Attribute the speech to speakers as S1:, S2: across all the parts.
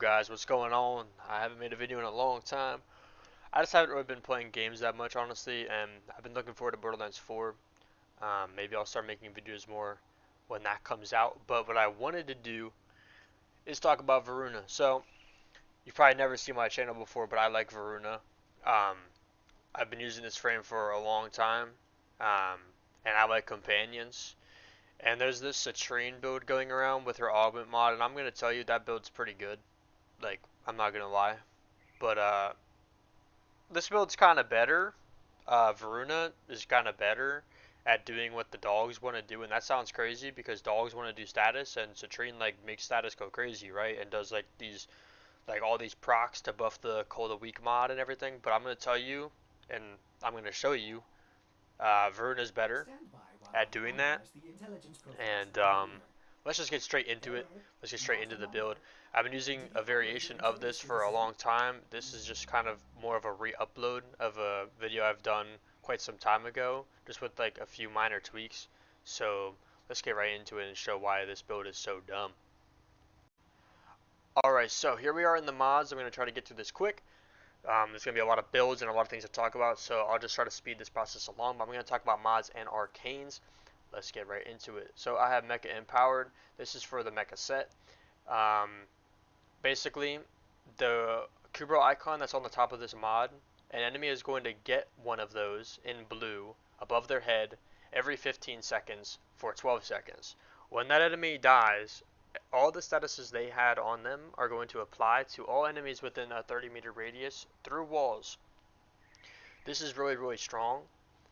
S1: guys, what's going on? I haven't made a video in a long time. I just haven't really been playing games that much, honestly, and I've been looking forward to Borderlands 4. Maybe I'll start making videos more when that comes out. But what I wanted to do is talk about Voruna. So, you've probably never seen my channel before, but I like Voruna. Um, I've been using this frame for a long time, um, and I like companions. And there's this Citrine build going around with her augment mod, and I'm going to tell you that build's pretty good. Like, I'm not going to lie. But this build's kind of better. Voruna is kind of better at doing what the dogs want to do, and that sounds crazy because dogs want to do status, and Citrine like makes status go crazy, right? And does like all these procs to buff the Cold a Weak mod and everything. But I'm gonna tell you, and I'm gonna show you, Voruna's better at doing that, and let's just get straight into it. Let's get straight into the build. I've been using a variation of this for a long time. This is just kind of more of a re-upload of a video I've done quite some time ago, just with like a few minor tweaks. So let's get right into it and show why this build is so dumb. Alright, so here we are in the mods. I'm going to try to get through this quick. There's going to be a lot of builds and a lot of things to talk about, so I'll just try to speed this process along. But I'm going to talk about mods and arcanes. Let's get right into it. So I have Mecha Empowered. This is for the Mecha set. Um, Basically, the Kubrow icon that's on the top of this mod, an enemy is going to get one of those in blue above their head every 15 seconds for 12 seconds. When that enemy dies, all the statuses they had on them are going to apply to all enemies within a 30-meter radius through walls. This is really, really strong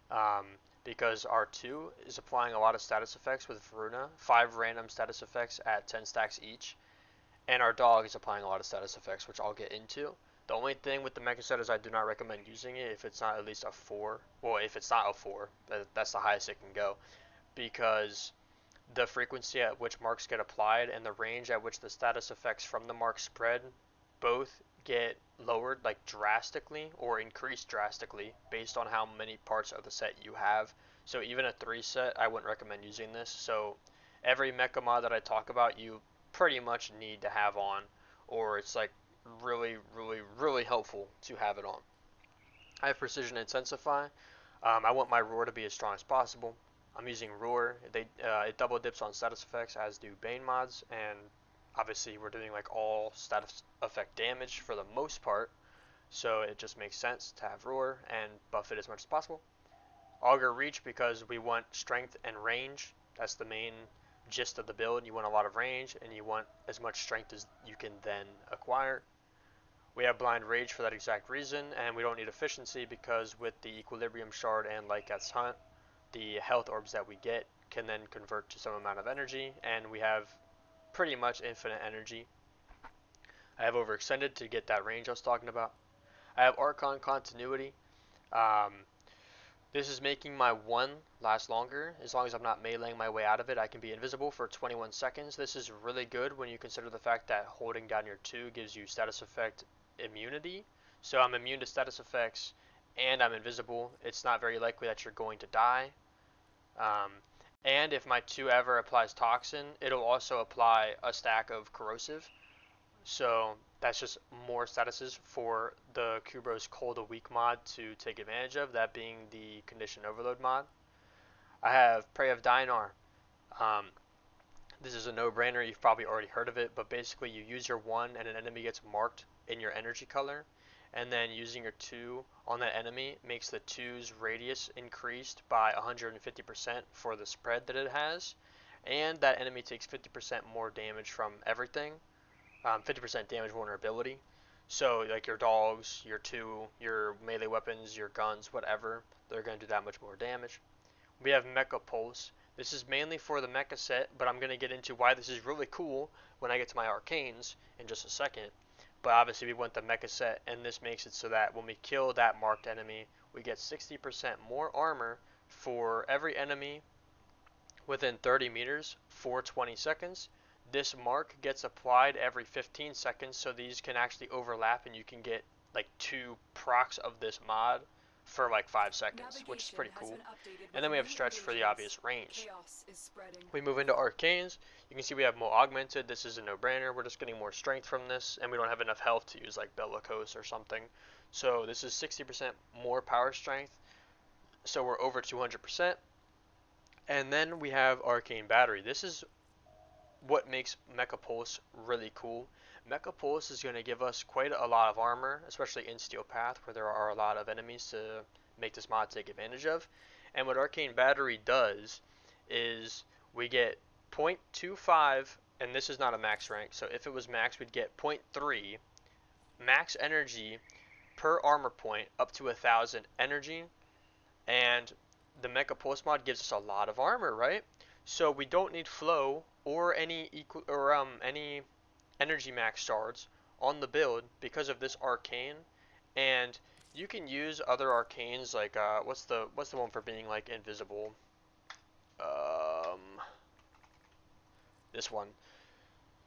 S1: um, because R2 is applying a lot of status effects with Voruna, 5 random status effects at 10 stacks each, and our dog is applying a lot of status effects, which I'll get into. The only thing with the Mecha set is I do not recommend using it if it's not at least a 4. Well, if it's not a 4, that's the highest it can go, because the frequency at which marks get applied and the range at which the status effects from the mark spread both get lowered like drastically or increased drastically based on how many parts of the set you have. So even a 3 set, I wouldn't recommend using this. So every mecha mod that I talk about, you pretty much need to have on, or it's like really, really, really helpful to have it on. I have Precision Intensify. I want my roar to be as strong as possible. I'm using Roar. It double dips on status effects, as do Bane mods, and obviously we're doing like all status effect damage for the most part, so it just makes sense to have Roar and buff it as much as possible. Augur Reach because we want strength and range. That's the main gist of the build. You want a lot of range and you want as much strength as you can then acquire. We have Blind Rage for that exact reason, and we don't need efficiency because with the Equilibrium Shard and Lycat's Hunt, the health orbs that we get can then convert to some amount of energy, and we have pretty much infinite energy. I have Overextended to get that range I was talking about. I have Archon Continuity. Um, this is making my 1 last longer. As long as I'm not meleeing my way out of it, I can be invisible for 21 seconds. This is really good when you consider the fact that holding down your 2 gives you status effect immunity. So I'm immune to status effects and I'm invisible. It's not very likely that you're going to die. And if my 2 ever applies Toxin, it'll also apply a stack of Corrosive. So that's just more statuses for the Kubrows Cold a Weak mod to take advantage of, that being the Condition Overload mod. I have Prey of Dinar. Um, this is a no-brainer, you've probably already heard of it, but basically you use your 1 and an enemy gets marked in your energy color, and then using your 2 on that enemy makes the 2's radius increased by 150% for the spread that it has, and that enemy takes 50% more damage from everything, 50% damage vulnerability. So like your dogs, your 2, your melee weapons, your guns, whatever, they're going to do that much more damage. We have Mecha Pulse. This is mainly for the mecha set, but I'm going to get into why this is really cool when I get to my arcanes in just a second. But obviously we want the mecha set, and this makes it so that when we kill that marked enemy, we get 60% more armor for every enemy within 30 meters for 20 seconds. This mark gets applied every 15 seconds, so these can actually overlap and you can get like 2 procs of this mod for like 5 seconds, which is pretty cool. And then we have stretch for the obvious range. We move into arcanes. You can see we have more augmented. This is a no-brainer. We're just getting more strength from this, and we don't have enough health to use like bellicose or something. So this is 60% more power strength. So we're over 200%. And then we have arcane battery. This is what makes Mecha Pulse really cool. Mecha Pulse is going to give us quite a lot of armor, especially in Steel Path, where there are a lot of enemies to make this mod take advantage of. And what Arcane Battery does is we get 0.25, and this is not a max rank, so if it was max, we'd get 0.3 max energy per armor point up to 1,000 energy. And the Mecha Pulse mod gives us a lot of armor, right? So we don't need flow or any any energy max shards on the build because of this arcane. And you can use other arcanes like what's the one for being like invisible? This one.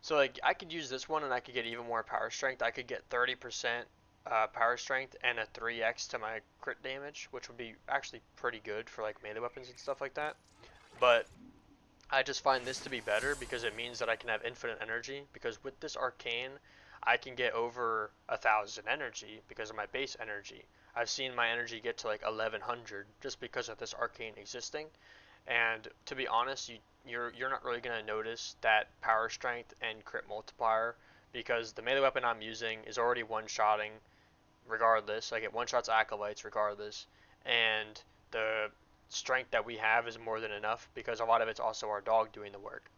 S1: So like I could use this one and I could get even more power strength. I could get 30% power strength and a 3x to my crit damage, which would be actually pretty good for like melee weapons and stuff like that. But I just find this to be better because it means that I can have infinite energy, because with this arcane I can get over 1,000 energy because of my base energy. I've seen my energy get to like 1,100 just because of this arcane existing. And to be honest, you're not really going to notice that power strength and crit multiplier because the melee weapon I'm using is already one-shotting regardless. I get one-shots acolytes regardless, and the strength that we have is more than enough because a lot of it's also our dog doing the work.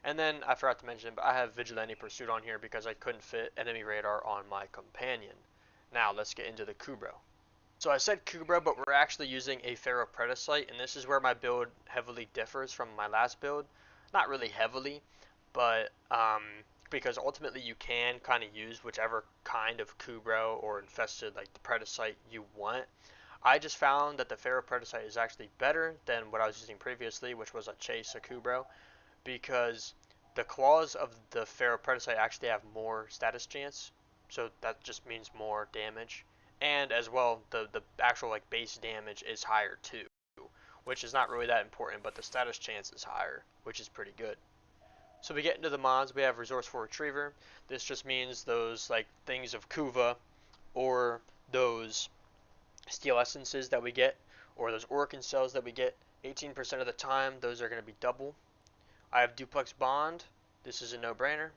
S1: And then I forgot to mention, but I have Vigilante Pursuit on here because I couldn't fit enemy radar on my companion. Now let's get into the Kubrow. So I said Kubrow, but we're actually using a Ferropredicite, and this is where my build heavily differs from my last build. Not really heavily, but because ultimately you can kind of use whichever kind of Kubrow or infested like the Predicite you want. I just found that the Ferropredicite is actually better than what I was using previously, which was a Chase, a Kubrow, because the claws of the Ferropredicite actually have more status chance, so that just means more damage. And as well, the actual like base damage is higher too, which is not really that important, but the status chance is higher, which is pretty good. So we get into the mods. We have Resourceful Retriever. This just means those like things of Kuva or those steel essences that we get, or those Orkin cells that we get, 18% of the time, those are going to be double. I have Duplex Bond. This is a no-brainer.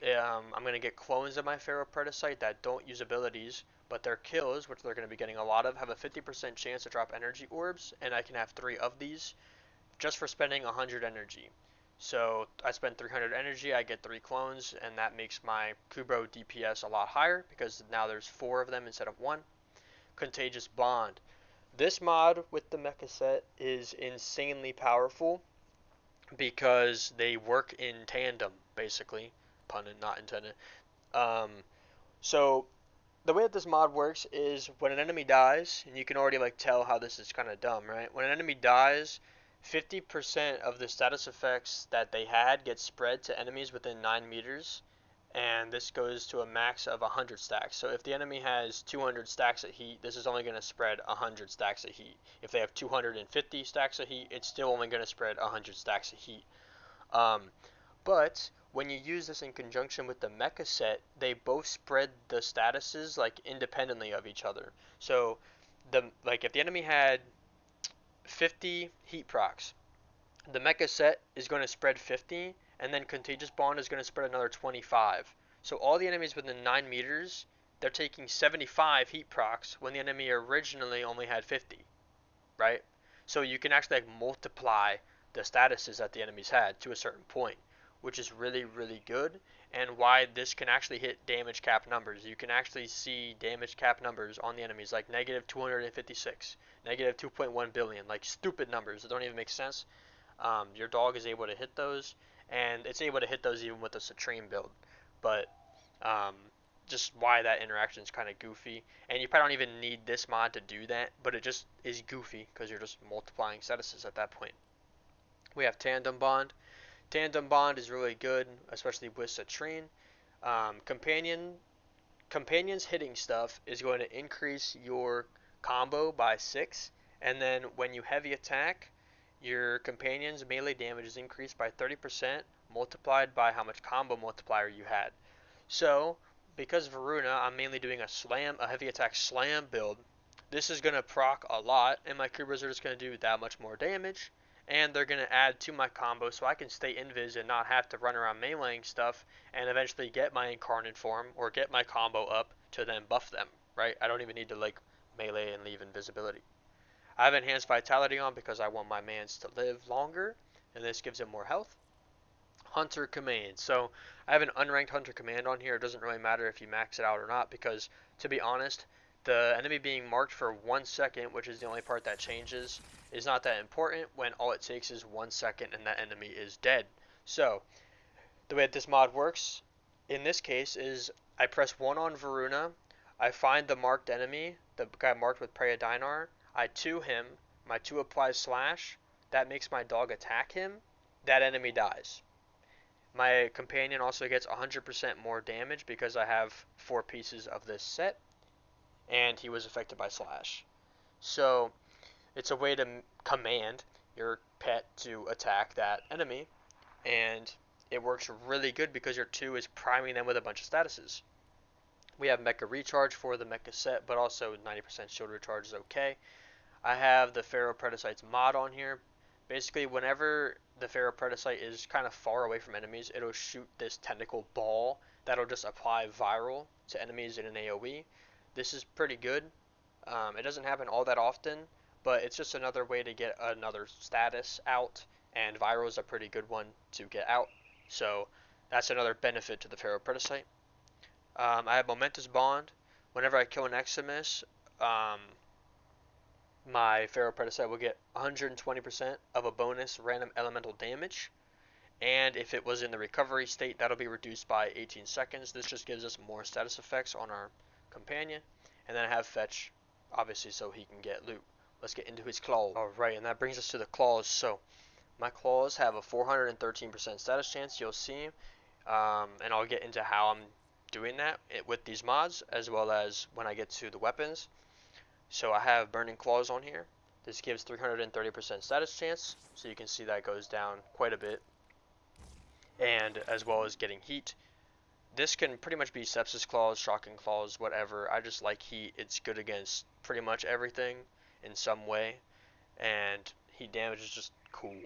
S1: I'm going to get clones of my Ferropredicite that don't use abilities, but their kills, which they're going to be getting a lot of, have a 50% chance to drop energy orbs, and I can have 3 of these just for spending 100 energy. So I spend 300 energy, I get 3 clones, and that makes my Kubrow DPS a lot higher because now there's 4 of them instead of 1. Contagious Bond. This mod with the mecha set is insanely powerful because they work in tandem, basically. Pun not intended. So the way that this mod works is when an enemy dies, and you can already like tell how this is kind of dumb, right? When an enemy dies, 50% of the status effects that they had get spread to enemies within 9 meters, and this goes to a max of 100 stacks. So if the enemy has 200 stacks of heat, this is only going to spread 100 stacks of heat. If they have 250 stacks of heat, it's still only going to spread 100 stacks of heat. But when you use this in conjunction with the mecha set, they both spread the statuses like independently of each other. So if the enemy had 50 heat procs, the mecha set is going to spread 50, and then Contagious Bond is going to spread another 25. So all the enemies within 9 meters, they're taking 75 heat procs when the enemy originally only had 50, right? So you can actually like multiply the statuses that the enemies had to a certain point, which is really, really good, and why this can actually hit damage cap numbers. You can actually see damage cap numbers on the enemies like negative 256, negative 2.1 billion, like stupid numbers that don't even make sense. Your dog is able to hit those, and it's able to hit those even with the Citrine build, but just why that interaction is kind of goofy, and you probably don't even need this mod to do that, but it just is goofy because you're just multiplying statuses at that point. We have Tandem Bond. Tandem Bond is really good, especially with Citrine. Companions hitting stuff is going to increase your combo by 6, and then when you heavy attack, your companion's melee damage is increased by 30% multiplied by how much combo multiplier you had. So, because Voruna, I'm mainly doing a heavy attack slam build. This is going to proc a lot, and my Kubrows are just going to do that much more damage, and they're going to add to my combo so I can stay invis and not have to run around meleeing stuff and eventually get my incarnate form or get my combo up to then buff them, right? I don't even need to like melee and leave invisibility. I have enhanced vitality on because I want my mans to live longer, and this gives him more health. Hunter command. So I have an unranked hunter command on here. It doesn't really matter if you max it out or not because, to be honest, the enemy being marked for 1 second, which is the only part that changes, is not that important when all it takes is 1 second and that enemy is dead. So the way that this mod works in this case is I press 1 on Voruna, I find the marked enemy, the guy marked with Dinar, I 2 him, my 2 applies slash, that makes my dog attack him, that enemy dies. My companion also gets 100% more damage because I have 4 pieces of this set, and he was affected by slash. So it's a way to command your pet to attack that enemy, and it works really good because your 2 is priming them with a bunch of statuses. We have Mecha Recharge for the Mecha set, but also 90% shield recharge is okay. I have the Pharaoh Predicites mod on here. Basically, whenever the Pharaoh Predicite is kind of far away from enemies, it'll shoot this tentacle ball that'll just apply viral to enemies in an AoE. This is pretty good. It doesn't happen all that often, but it's just another way to get another status out, and viral is a pretty good one to get out. So that's another benefit to the Pharaoh Predicite. I have Momentous Bond. Whenever I kill an Eximus, my Pharaoh Predicite will get 120% of a bonus random elemental damage, and if it was in the recovery state, that'll be reduced by 18 seconds. This just gives us more status effects on our companion. And then I have Fetch, obviously, so he can get loot. Let's get into his claws. Alright, and that brings us to the claws. So my claws have a 413% status chance, you'll see, and I'll get into how I'm doing that with these mods, as well as when I get to the weapons. So I have Burning Claws on here. This gives 330% status chance, so you can see that goes down quite a bit. And as well as getting heat. This can pretty much be Sepsis Claws, Shocking Claws, whatever. I just like heat. It's good against pretty much everything in some way. And heat damage is just cool.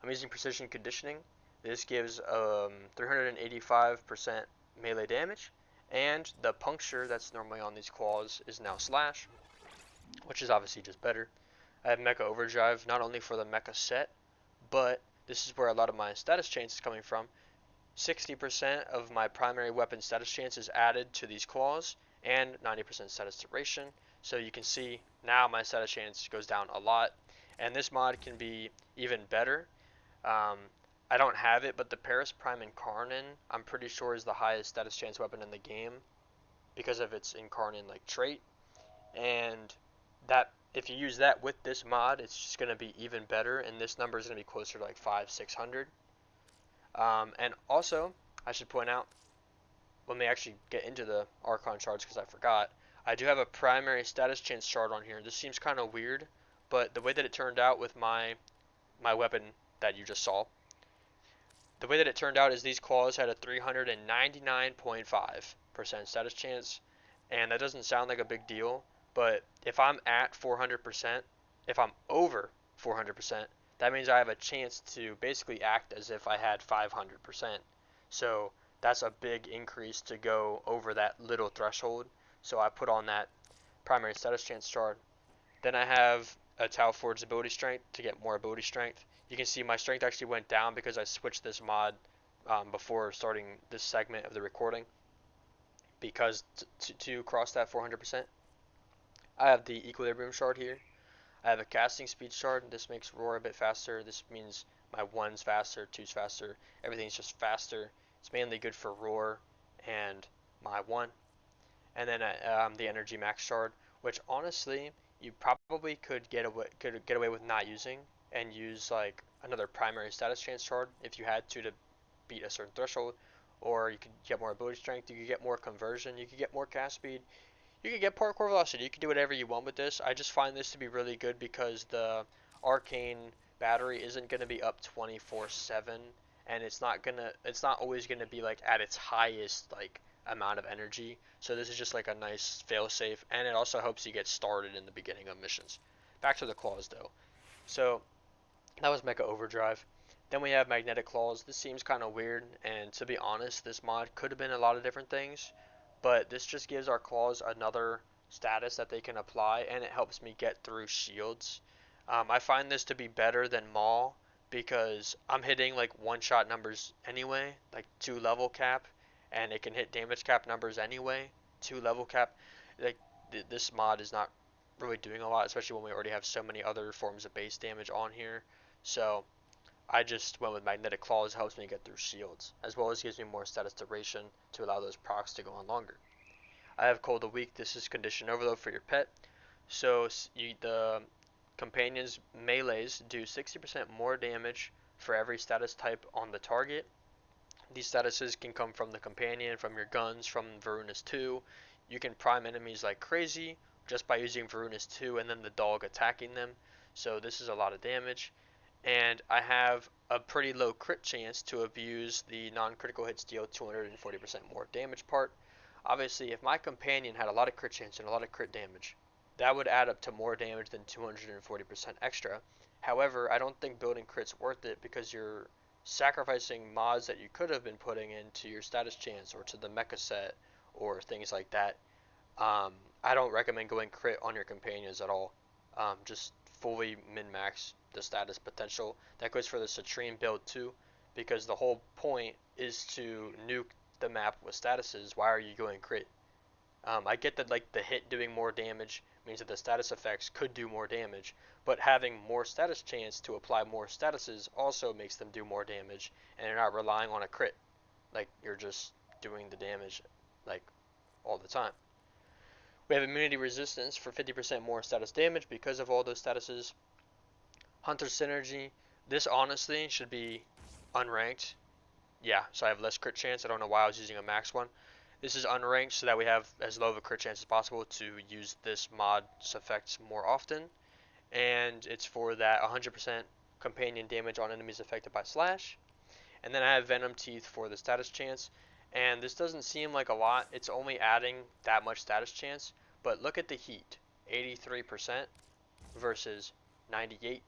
S1: I'm using Precision Conditioning. This gives 385% melee damage. And the puncture that's normally on these claws is now slash, which is obviously just better. I have Mecha Overdrive, not only for the Mecha set, but this is where a lot of my status chance is coming from. 60% of my primary weapon status chance is added to these claws, and 90% status duration. So you can see now my status chance goes down a lot, and this mod can be even better. I don't have it, but the Paris Prime Incarnate, I'm pretty sure, is the highest status chance weapon in the game because of its Incarnate like trait, and that if you use that with this mod, it's just going to be even better, and this number is going to be closer to like 500-600. And also, I should point out, let me actually get into the Archon shards because I forgot. I do have a primary status chance shard on here. This seems kind of weird, but the way that it turned out with my weapon that you just saw, the way that it turned out is these claws had a 399.5% status chance, and that doesn't sound like a big deal, but if I'm at 400%, if I'm over 400%, that means I have a chance to basically act as if I had 500%. So that's a big increase to go over that little threshold. So I put on that primary status chance shard. Then I have a Tau Forge's ability strength to get more ability strength. You can see my strength actually went down because I switched this mod before starting this segment of the recording, because to cross that 400%. I have the Equilibrium shard here. I have a casting speed shard. This makes roar a bit faster. This means my 1's faster, 2's faster. Everything's just faster. It's mainly good for roar and my 1. And then the energy max shard, which honestly you probably could get away with not using, and use like another primary status chance shard if you had to beat a certain threshold. Or you could get more ability strength. You could get more conversion. You could get more cast speed. You can get parkour velocity. You can do whatever you want with this. I just find this to be really good because the arcane battery isn't going to be up 24/7, and it's not always going to be like at its highest like amount of energy. So this is just like a nice failsafe, and it also helps you get started in the beginning of missions. Back to the claws though. So that was Mecha Overdrive. Then we have Magnetic Claws. This seems kind of weird, and to be honest, this mod could have been a lot of different things, but this just gives our claws another status that they can apply, and it helps me get through shields. I find this to be better than Maul because I'm hitting like one-shot numbers anyway, like 2 level cap, and it can hit damage cap numbers anyway, 2 level cap. Like this mod is not really doing a lot, especially when we already have so many other forms of base damage on here. So I just went with Magnetic Claws. Helps me get through shields, as well as gives me more status duration to allow those procs to go on longer. I have Cold a Week. This is condition overload for your pet. So the companions melees do 60% more damage for every status type on the target. These statuses can come from the companion, from your guns, from Voruna's 2. You can prime enemies like crazy just by using Voruna's 2 and then the dog attacking them. So this is a lot of damage. And I have a pretty low crit chance to abuse the non-critical hits deal 240% more damage part. Obviously, if my companion had a lot of crit chance and a lot of crit damage, that would add up to more damage than 240% extra. However, I don't think building crit's worth it because you're sacrificing mods that you could have been putting into your status chance or to the mecha set or things like that. I don't recommend going crit on your companions at all. Just fully min-max the status potential. That goes for the Citrine build too, because the whole point is to nuke the map with statuses. Why are you going crit? I get that like the hit doing more damage means that the status effects could do more damage, but having more status chance to apply more statuses also makes them do more damage, and you're not relying on a crit. Like you're just doing the damage like all the time. We have immunity resistance for 50% more status damage because of all those statuses. Hunter synergy. This honestly should be unranked. Yeah, so I have less crit chance. I don't know why I was using a max one. This is unranked so that we have as low of a crit chance as possible to use this mod's effects more often. And it's for that 100% companion damage on enemies affected by slash. And then I have Venom Teeth for the status chance. And this doesn't seem like a lot. It's only adding that much status chance. But look at the heat. 83% versus 98%.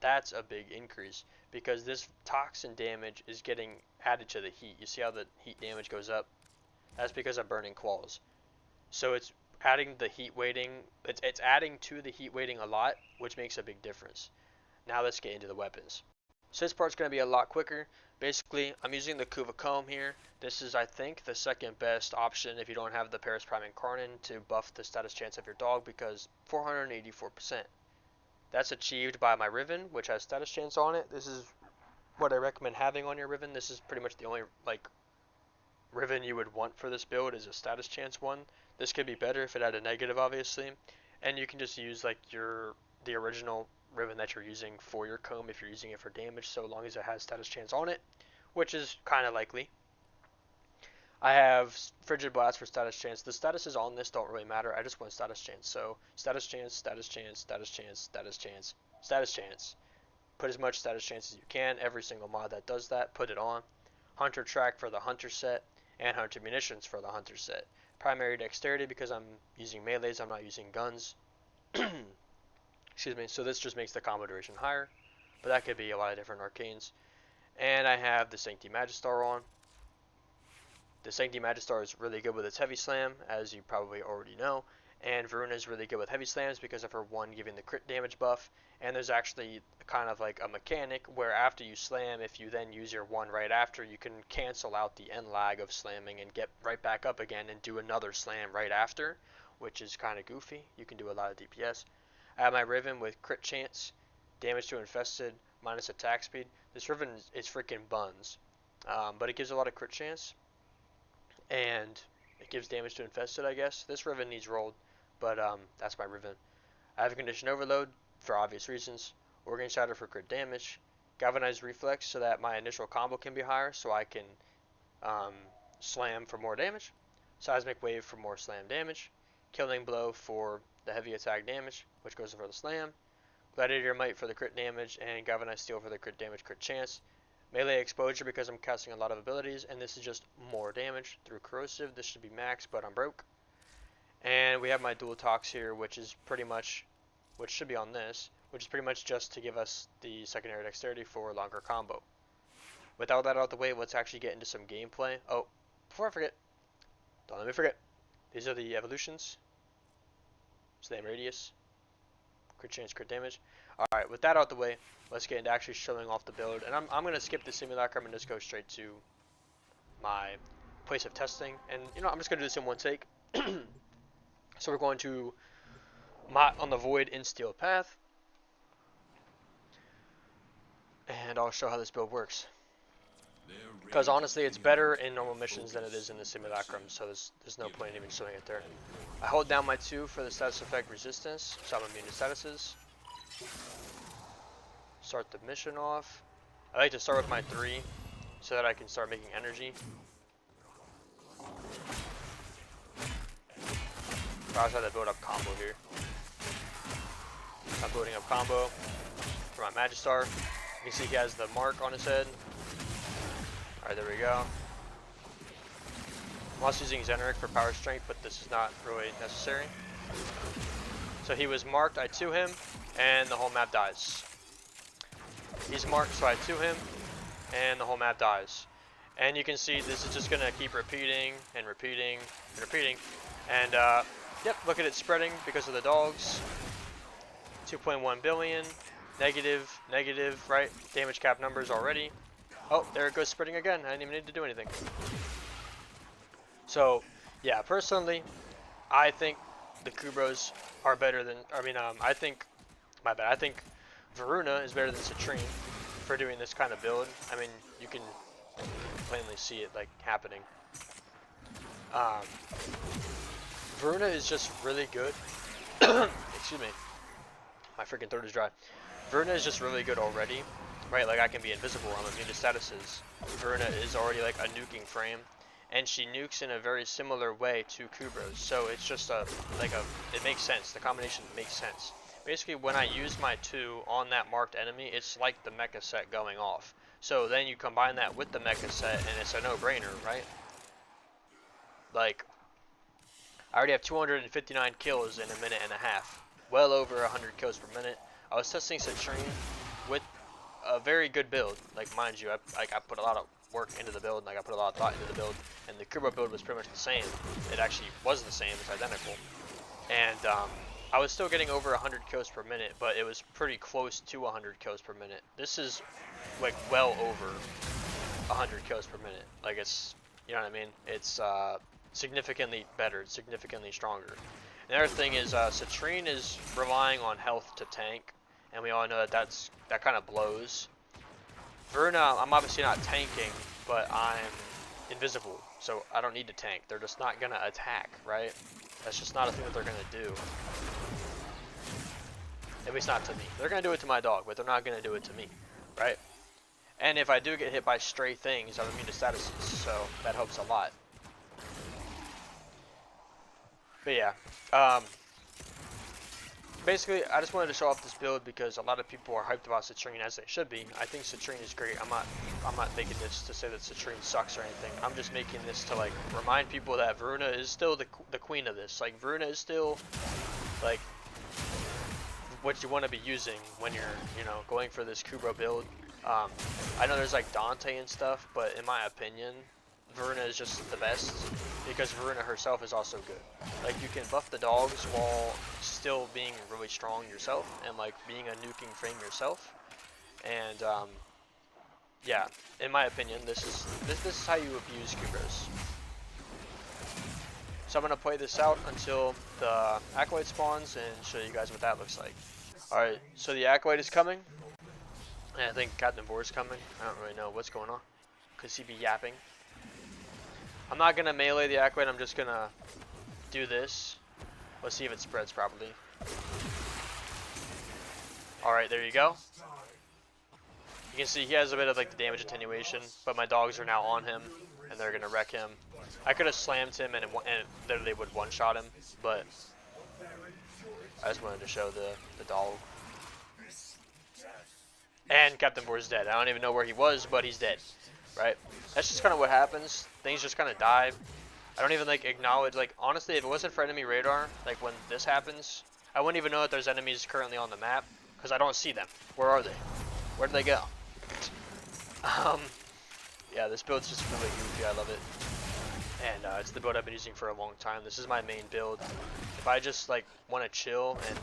S1: That's a big increase because this toxin damage is getting added to the heat. You see how the heat damage goes up? That's because of burning claws. So it's adding the heat weighting. It's adding to the heat weighting a lot, which makes a big difference. Now let's get into the weapons. So this part's going to be a lot quicker. Basically, I'm using the Kuva Comb here. This is, I think, the second best option if you don't have the Paris Prime Incarnate to buff the status chance of your dog because 484%. That's achieved by my Riven, which has status chance on it. This is what I recommend having on your Riven. This is pretty much the only like Riven you would want for this build is a status chance one. This could be better if it had a negative, obviously. And you can just use like the original Riven that you're using for your comb if you're using it for damage, so long as it has status chance on it, which is kind of likely. I have Frigid Blast for status chance. The statuses on this don't really matter. I just want status chance. So status chance, status chance, status chance, status chance, status chance. Put as much status chance as you can. Every single mod that does that, put it on. Hunter Track for the Hunter set, and Hunter Munitions for the Hunter set. Primary Dexterity because I'm using melees, I'm not using guns. Excuse me, so this just makes the combo duration higher, but that could be a lot of different arcanes. And I have the Sancti Magistar on. The Sancti Magistar is really good with its heavy slam, as you probably already know, and Voruna is really good with heavy slams because of her 1 giving the crit damage buff, and there's actually kind of like a mechanic where after you slam, if you then use your 1 right after, you can cancel out the end lag of slamming and get right back up again and do another slam right after, which is kind of goofy. You can do a lot of DPS. I have my Riven with crit chance, damage to infested, minus attack speed. This Riven is freaking buns, but it gives a lot of crit chance, and it gives damage to infested, I guess. This Riven needs rolled, but that's my Riven. I have a Condition Overload for obvious reasons, Organ Shatter for crit damage, Galvanized Reflex so that my initial combo can be higher so I can slam for more damage, Seismic Wave for more slam damage, Killing Blow for the heavy attack damage, which goes for the slam. Gladiator Might for the crit damage, and Galvanized Steel for the crit damage, crit chance. Melee exposure because I'm casting a lot of abilities, and this is just more damage through corrosive. This should be max, but I'm broke. And we have my dual tox here, which is pretty much, which should be on this, which is pretty much just to give us the secondary dexterity for a longer combo. With all that out of the way, let's actually get into some gameplay. Oh, before I forget, don't let me forget. These are the evolutions. Slam radius, crit chance, crit damage. Alright, with that out the way, let's get into actually showing off the build. And I'm going to skip the simulacrum and just go straight to my place of testing. And, you know, I'm just going to do this in one take. So we're going to Mott on the Void in Steel Path. And I'll show how this build works. Because honestly, it's better in normal missions than it is in the simulacrum, so there's no point in even showing it there. I hold down my 2 for the status effect resistance, so I'm immune to statuses. Start the mission off. I like to start with my 3 so that I can start making energy. I also have to build up combo here. I'm building up combo for my Magistar. You can see he has the mark on his head. Alright, there we go. I'm also using Xeneric for power strength, but this is not really necessary. So he was marked, I 2 him, and the whole map dies. He's marked, so I 2 him, and the whole map dies. And you can see this is just going to keep repeating and repeating and repeating. And, yep, look at it spreading because of the dogs. 2.1 billion, negative, negative, right? Damage cap numbers already. Oh, there it goes spreading again. I didn't even need to do anything. So, yeah, personally, I think the Kubrows are better than, I think Voruna is better than Citrine for doing this kind of build. I mean, you can plainly see it, like, happening. Voruna is just really good. Excuse me. My freaking throat is dry. Voruna is just really good already. Right, like I can be invisible, I'm immune to statuses. Voruna is already like a nuking frame, and she nukes in a very similar way to Kubrows. So it's just it makes sense. The combination makes sense. Basically, when I use my 2 on that marked enemy, it's like the mecha set going off. So then you combine that with the mecha set, and it's a no-brainer, right? Like, I already have 259 kills in a minute and a half. Well over 100 kills per minute. I was testing Citrine with a very good build, like mind you, I put a lot of work into the build, like I put a lot of thought into the build, and the Kubrow build was pretty much the same. It actually was the same, it's identical, and I was still getting over 100 kills per minute, but it was pretty close to 100 kills per minute. This is like well over 100 kills per minute, like it's, you know what I mean, it's significantly better, significantly stronger. And the other thing is Citrine is relying on health to tank, and we all know that kind of blows. Voruna, I'm obviously not tanking, but I'm invisible, so I don't need to tank. They're just not gonna attack, right? That's just not a thing that they're gonna do. At least not to me. They're gonna do it to my dog, but they're not gonna do it to me, right? And if I do get hit by stray things, I'm immune to statuses, so that helps a lot. But yeah, basically, I just wanted to show off this build because a lot of people are hyped about Citrine, as they should be. I think Citrine is great. I'm not making this to say that Citrine sucks or anything. I'm just making this to like remind people that Voruna is still the queen of this. Like Voruna is still like what you want to be using when you're, you know, going for this Kubrow build. I know there's like Dante and stuff, but in my opinion, Voruna is just the best because Voruna herself is also good. Like you can buff the dogs while still being really strong yourself and like being a nuking frame yourself. And yeah, in my opinion, this is how you abuse Kubrows. So I'm gonna play this out until the Acolyte spawns and show you guys what that looks like. Alright, so the Acolyte is coming. And I think Captain Vor is coming. I don't really know what's going on. Could he be yapping? I'm not gonna melee the Acolyte, I'm just gonna do this. Let's see if it spreads properly. Alright, there you go. You can see he has a bit of like the damage attenuation, but my dogs are now on him. and they're gonna wreck him. I could have slammed him and literally would one-shot him, but I just wanted to show the dog. And Captain Boar's dead. I don't even know where he was, but he's dead, right? That's just kind of what happens. Things just kind of die. I don't even like acknowledge, like honestly, if it wasn't for enemy radar, like when this happens, I wouldn't even know that there's enemies currently on the map because I don't see them. Where are they? Where did they go? Yeah, this build's just really goofy. I love it, and it's the build I've been using for a long time. This is my main build. If I just like want to chill and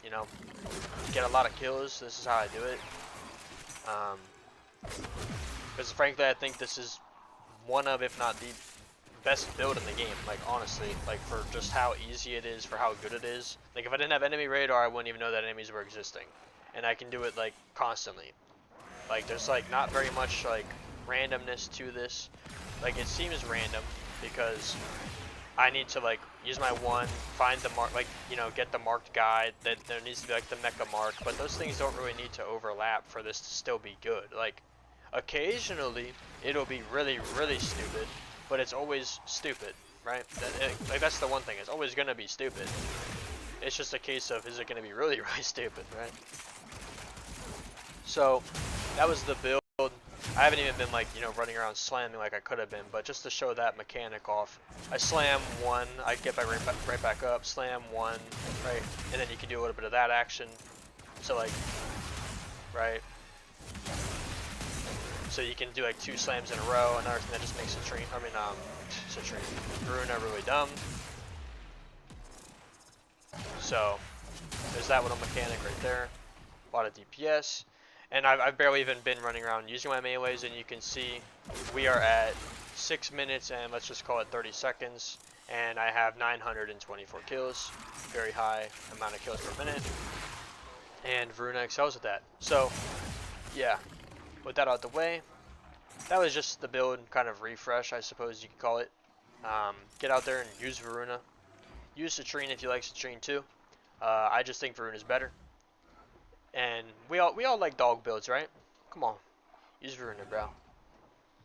S1: you know get a lot of kills, this is how I do it. Because frankly, I think this is one of, if not the best build in the game, like honestly, like for just how easy it is, for how good it is. Like if I didn't have enemy radar, I wouldn't even know that enemies were existing, and I can do it like constantly. Like there's like not very much like randomness to this. Like it seems random because I need to like use my one, find the mark, like you know, get the marked guy. That there needs to be like the mecha mark, but those things don't really need to overlap for this to still be good. Like occasionally it'll be really stupid, but it's always stupid, right? Like that's the one thing. It's always gonna be stupid. It's just a case of, is it gonna be really stupid, right? So that was the build. I haven't even been like, you know, running around slamming like I could have been, but just to show that mechanic off, I slam one, I get back right back up, slam one, right, and then you can do a little bit of that action. So like, right. So you can do like 2 slams in a row. Another thing that just makes Citrine, Voruna really dumb. So there's that little mechanic right there. A lot of DPS. And I've barely even been running around using my melees, and you can see we are at 6 minutes and let's just call it 30 seconds. And I have 924 kills. Very high amount of kills per minute. And Voruna excels at that. So yeah. With that out the way, that was just the build kind of refresh, I suppose you could call it. Get out there and use Voruna. Use Citrine if you like Citrine too. I just think Voruna is better. And we all like dog builds, right? Come on, use Voruna, bro.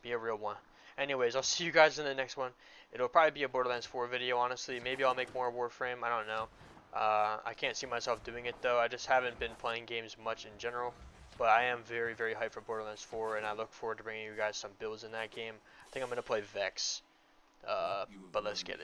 S1: Be a real one. Anyways, I'll see you guys in the next one. It'll probably be a Borderlands 4 video, honestly. Maybe I'll make more Warframe. I don't know. I can't see myself doing it though. I just haven't been playing games much in general. But I am very hyped for Borderlands 4, and I look forward to bringing you guys some builds in that game. I think I'm going to play Vex, but let's get it.